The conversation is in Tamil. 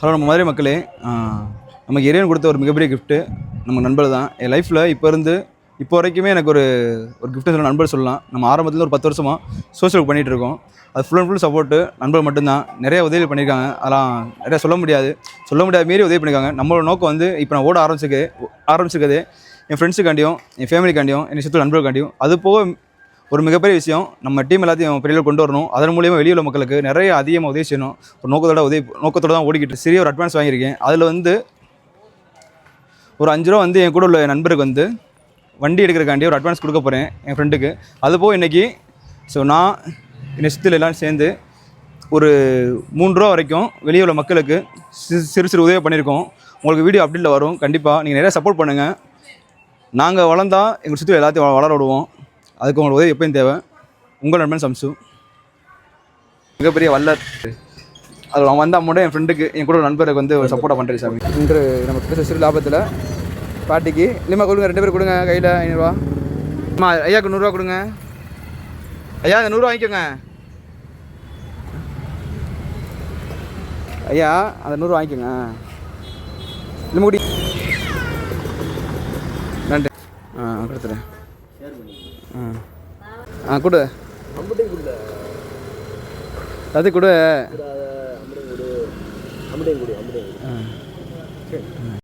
ஹலோ நம்ம மதுரை மக்களே, நமக்கு இறைவன் கொடுத்த ஒரு மிகப்பெரிய கிஃப்ட்டு நம்ம நண்பர் தான். என் லைஃப்பில் இப்போ வரைக்குமே எனக்கு ஒரு கிஃப்ட்டு சொல்ல நண்பர் சொல்லலாம். நம்ம ஆரம்பத்தில் ஒரு 10 வருஷமாக சோஷியல் ஒர்க் பண்ணிகிட்ருக்கோம். அது ஃபுல் அண்ட் ஃபுல் சப்போர்ட்டு நண்பர் மட்டும்தான். நிறைய உதவி பண்ணியிருக்காங்க. அதெல்லாம் நிறையா சொல்ல முடியாது மீறி உதவி பண்ணியிருக்காங்க. நம்மளோட நோக்கம் வந்து இப்போ நான் ஓட ஆரம்பிச்சிருக்கதே என் ஃப்ரெண்ட்ஸுக்காண்டியும், என் ஃபேமிலிக்காண்டியும், என்னை சுற்றி நண்பர்களுக்காண்டியும். அது போக ஒரு மிகப்பெரிய விஷயம், நம்ம டீம் எல்லாத்தையும் பெரிய கொண்டு வரணும். அதன் மூலியமாக வெளியுள்ள மக்களுக்கு நிறைய அதிகமாக உதவி செய்யணும். ஒரு நோக்கத்தோட தான் ஓடிக்கிட்டு சிறிய ஒரு அட்வான்ஸ் வாங்கியிருக்கேன். அதில் வந்து ஒரு 5 ரூபா வந்து என் கூட உள்ள நண்பருக்கு வந்து வண்டி எடுக்கிறக்காண்டி ஒரு அட்வான்ஸ் கொடுக்க போகிறேன் என் ஃப்ரெண்டுக்கு. அதுபோக இன்றைக்கி நான் நெக்ஸ்ட்டில் எல்லாம் சேர்ந்து ஒரு 3 ரூபா வரைக்கும் வெளியே உள்ள மக்களுக்கு சிறு உதவி பண்ணியிருக்கோம். உங்களுக்கு வீடியோ அப்டேட்டில் வரும். கண்டிப்பாக நீங்கள் நிறையா சப்போர்ட் பண்ணுங்கள். நாங்கள் வளர்ந்தால் எங்கள் சுற்றி எல்லாத்தையும் வளர விடுவோம். அதுக்கு உங்களுக்கு உதவி எப்பயும் தேவை. உங்கள் நண்பன் சம்சு, மிகப்பெரிய வல்லர். அது அவன் வந்த அமௌண்ட்டை என் ஃப்ரெண்டுக்கு, என் கூட நண்பருக்கு வந்து ஒரு சப்போர்ட்டாக பண்ணுறேன் சாமி. இன்று நமக்கு சிறு லாபத்தில் பாட்டிக்கு இல்லைம்மா கொடுங்க, 2 பேர் கொடுங்க. கையில் 500 ரூபா. அம்மா ஐயாவுக்கு 100 ரூபா கொடுங்க. ஐயா அந்த 100 ரூபா வாங்கிக்கோங்க. ஐயா அந்த 100 ரூபா வாங்கிக்கோங்க. இல்லை முடி நன்றி. கொடுத்துறேன். கொடு அது கொடு.